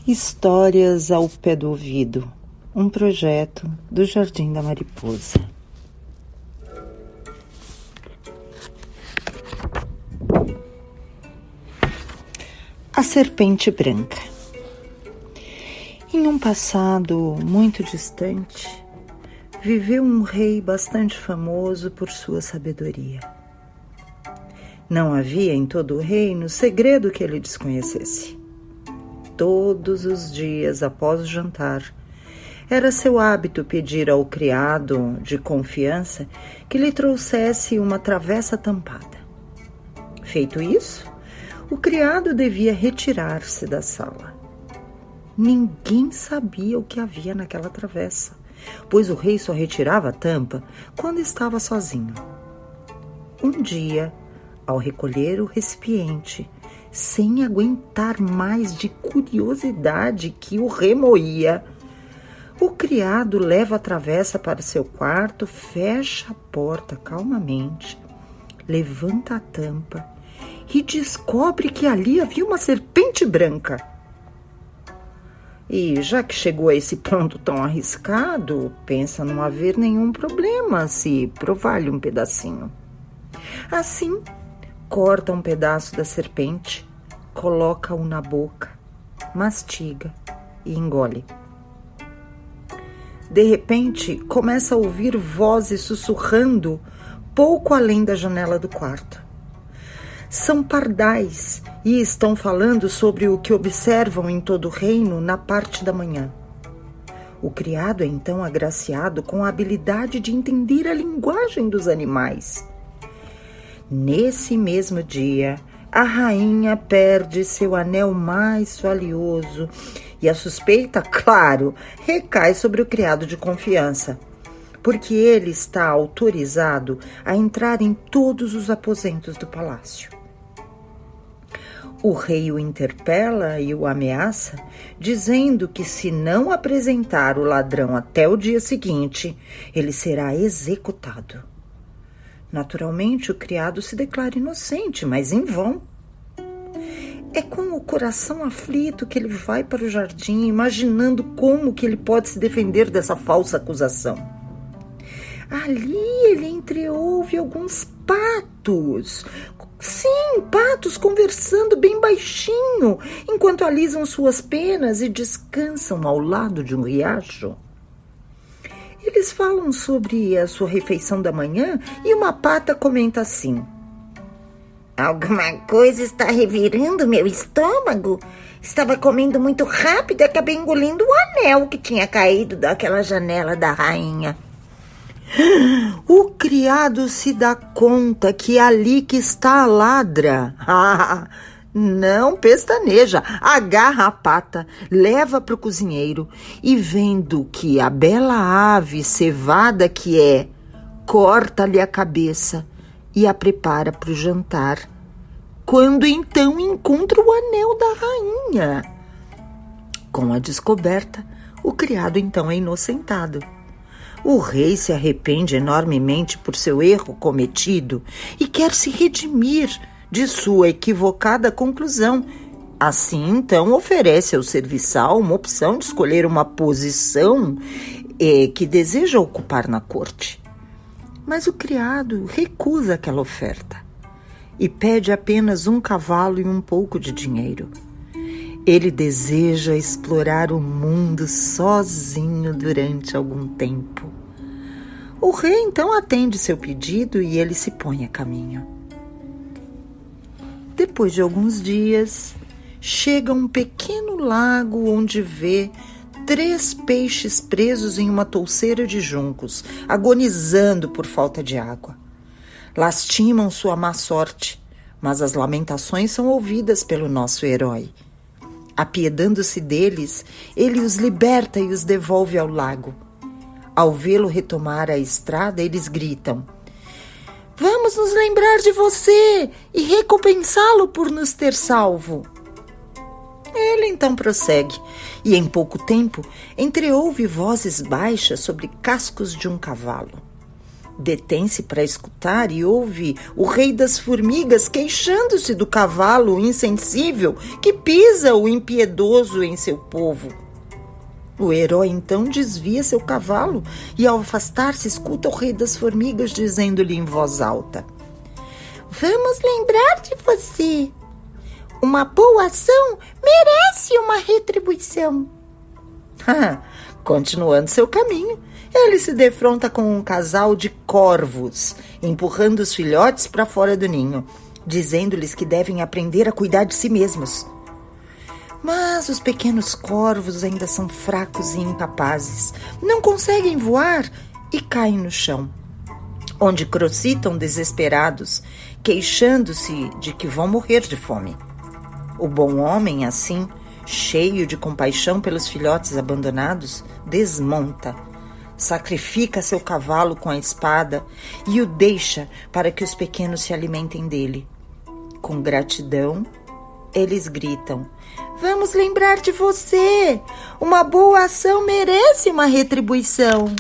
Histórias ao pé do ouvido, um projeto do Jardim da Mariposa. A Serpente Branca. Em um passado muito distante, viveu um rei bastante famoso por sua sabedoria. Não havia em todo o reino segredo que ele desconhecesse. Todos os dias após o jantar, era seu hábito pedir ao criado de confiança que lhe trouxesse uma travessa tampada. Feito isso, o criado devia retirar-se da sala. Ninguém sabia o que havia naquela travessa, pois o rei só retirava a tampa quando estava sozinho. Um dia, ao recolher o recipiente, sem aguentar mais de curiosidade que o remoía, o criado leva a travessa para seu quarto, fecha a porta calmamente, levanta a tampa e descobre que ali havia uma serpente branca. E já que chegou a esse ponto tão arriscado, pensa não haver nenhum problema se provar-lhe um pedacinho. Assim, corta um pedaço da serpente, coloca-o na boca, mastiga e engole. De repente, começa a ouvir vozes sussurrando pouco além da janela do quarto. São pardais e estão falando sobre o que observam em todo o reino na parte da manhã. O criado é então agraciado com a habilidade de entender a linguagem dos animais. Nesse mesmo dia, a rainha perde seu anel mais valioso e a suspeita, claro, recai sobre o criado de confiança, porque ele está autorizado a entrar em todos os aposentos do palácio. O rei o interpela e o ameaça, dizendo que se não apresentar o ladrão até o dia seguinte, ele será executado. Naturalmente, o criado se declara inocente, mas em vão. É com o coração aflito que ele vai para o jardim, imaginando como que ele pode se defender dessa falsa acusação. Ali ele entreouve alguns patos. Sim, patos conversando bem baixinho, enquanto alisam suas penas e descansam ao lado de um riacho. Eles falam sobre a sua refeição da manhã e uma pata comenta assim: "Alguma coisa está revirando meu estômago. Estava comendo muito rápido e acabei engolindo o anel que tinha caído daquela janela da rainha." O criado se dá conta que é ali que está a ladra. Não pestaneja, agarra a pata, leva para o cozinheiro e, vendo que a bela ave cevada que é, corta-lhe a cabeça e a prepara para o jantar, quando então encontra o anel da rainha. Com a descoberta, o criado então é inocentado. O rei se arrepende enormemente por seu erro cometido e quer se redimir de sua equivocada conclusão. Assim, então, oferece ao serviçal uma opção de escolher uma posição que deseja ocupar na corte. Mas o criado recusa aquela oferta e pede apenas um cavalo e um pouco de dinheiro. Ele deseja explorar o mundo sozinho durante algum tempo. O rei então atende seu pedido e ele se põe a caminho. Depois de alguns dias, chega a um pequeno lago onde vê 3 peixes presos em uma touceira de juncos, agonizando por falta de água. Lastimam sua má sorte, mas as lamentações são ouvidas pelo nosso herói. Apiedando-se deles, ele os liberta e os devolve ao lago. Ao vê-lo retomar a estrada, eles gritam: "Vamos nos lembrar de você e recompensá-lo por nos ter salvo." Ele então prossegue e, em pouco tempo, entreouve vozes baixas sobre cascos de um cavalo. Detém-se para escutar e ouve o rei das formigas queixando-se do cavalo insensível que pisa o impiedoso em seu povo. O herói então desvia seu cavalo e, ao afastar-se, escuta o rei das formigas dizendo-lhe em voz alta: "Vamos lembrar de você. Uma boa ação merece uma retribuição." Continuando seu caminho, ele se defronta com um casal de corvos, empurrando os filhotes para fora do ninho, dizendo-lhes que devem aprender a cuidar de si mesmos. Mas os pequenos corvos ainda são fracos e incapazes, não conseguem voar e caem no chão, onde crocitam desesperados, queixando-se de que vão morrer de fome. O bom homem, assim, cheio de compaixão pelos filhotes abandonados, desmonta, sacrifica seu cavalo com a espada e o deixa para que os pequenos se alimentem dele. Com gratidão, eles gritam: "Vamos lembrar de você! Uma boa ação merece uma retribuição."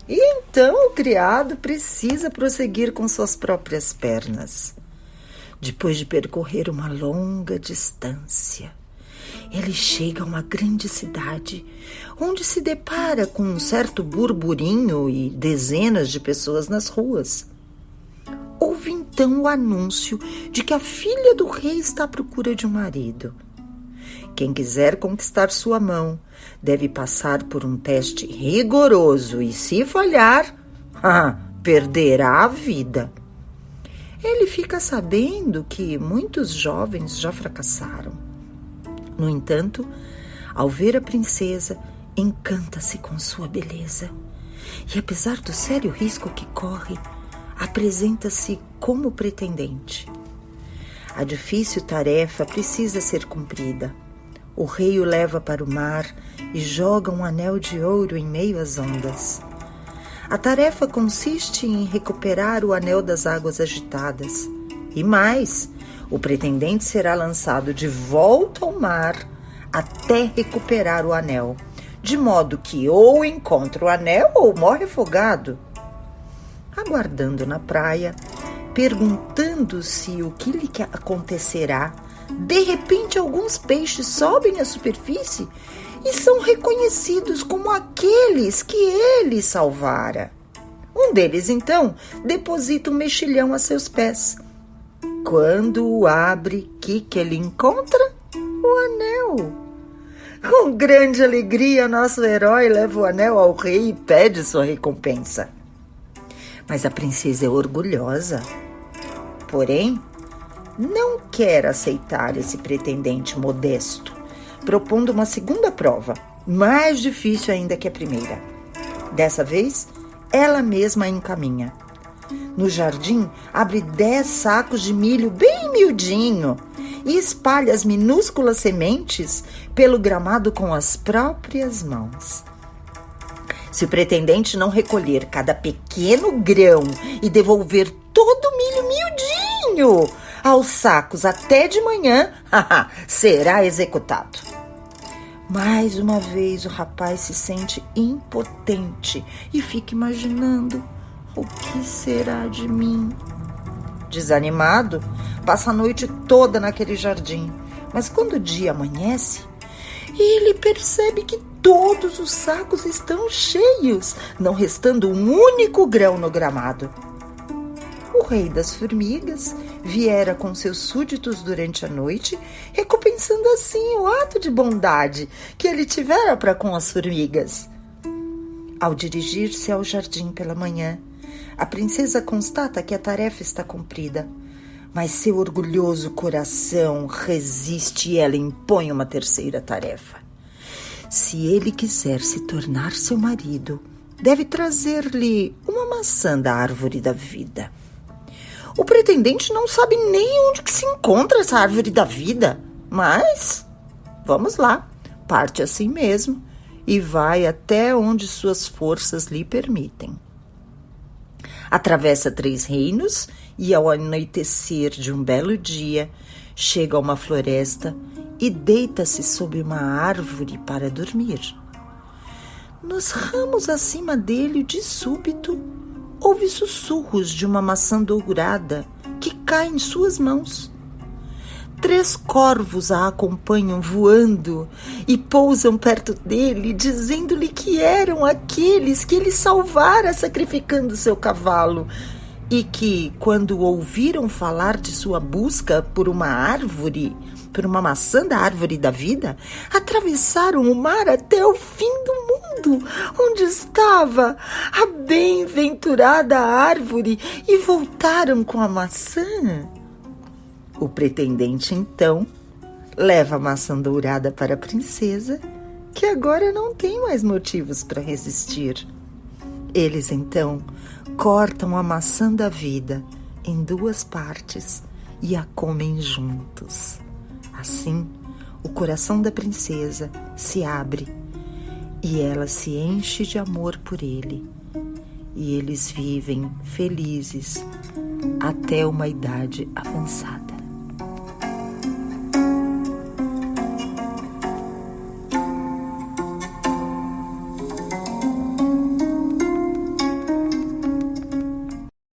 E então o criado precisa prosseguir com suas próprias pernas. Depois de percorrer uma longa distância, ele chega a uma grande cidade, onde se depara com um certo burburinho e dezenas de pessoas nas ruas. Houve então o anúncio de que a filha do rei está à procura de um marido. Quem quiser conquistar sua mão deve passar por um teste rigoroso e, se falhar, perderá a vida. Ele fica sabendo que muitos jovens já fracassaram. No entanto, ao ver a princesa, encanta-se com sua beleza. E, apesar do sério risco que corre, apresenta-se como pretendente. A difícil tarefa precisa ser cumprida. O rei o leva para o mar e joga um anel de ouro em meio às ondas. A tarefa consiste em recuperar o anel das águas agitadas. E mais, o pretendente será lançado de volta ao mar até recuperar o anel, de modo que ou encontra o anel ou morre afogado. Aguardando na praia, perguntando-se o que lhe acontecerá, de repente alguns peixes sobem à superfície e são reconhecidos como aqueles que ele salvara. Um deles, então, deposita um mexilhão a seus pés. Quando o abre, que ele encontra? O anel. Com grande alegria, nosso herói leva o anel ao rei e pede sua recompensa. Mas a princesa é orgulhosa. Porém, não quer aceitar esse pretendente modesto, propondo uma segunda prova, mais difícil ainda que a primeira. Dessa vez, ela mesma a encaminha. No jardim, abre 10 sacos de milho bem miudinho e espalha as minúsculas sementes pelo gramado com as próprias mãos. Se o pretendente não recolher cada pequeno grão e devolver todo o milho miudinho aos sacos até de manhã, será executado. Mais uma vez o rapaz se sente impotente e fica imaginando: o que será de mim? Desanimado, passa a noite toda naquele jardim, mas quando o dia amanhece, ele percebe que todos os sacos estão cheios, não restando um único grão no gramado. O rei das formigas viera com seus súditos durante a noite, recompensando assim o ato de bondade que ele tivera para com as formigas. Ao dirigir-se ao jardim pela manhã, a princesa constata que a tarefa está cumprida, mas seu orgulhoso coração resiste e ela impõe uma terceira tarefa. Se ele quiser se tornar seu marido, deve trazer-lhe uma maçã da árvore da vida. O pretendente não sabe nem onde que se encontra essa árvore da vida, mas vamos lá, parte assim mesmo e vai até onde suas forças lhe permitem. Atravessa 3 reinos e, ao anoitecer de um belo dia, chega a uma floresta e deita-se sob uma árvore para dormir. Nos ramos acima dele, de súbito, ouve sussurros de uma maçã dourada que cai em suas mãos. 3 corvos a acompanham voando e pousam perto dele, dizendo-lhe que eram aqueles que ele salvara sacrificando seu cavalo, e que, quando ouviram falar de sua busca por uma árvore, por uma maçã da árvore da vida, atravessaram o mar até o fim do mundo, onde estava a bem-aventurada árvore, e voltaram com a maçã. O pretendente, então, leva a maçã dourada para a princesa, que agora não tem mais motivos para resistir. Eles, então, cortam a maçã da vida em 2 partes e a comem juntos. Assim, o coração da princesa se abre e ela se enche de amor por ele. E eles vivem felizes até uma idade avançada.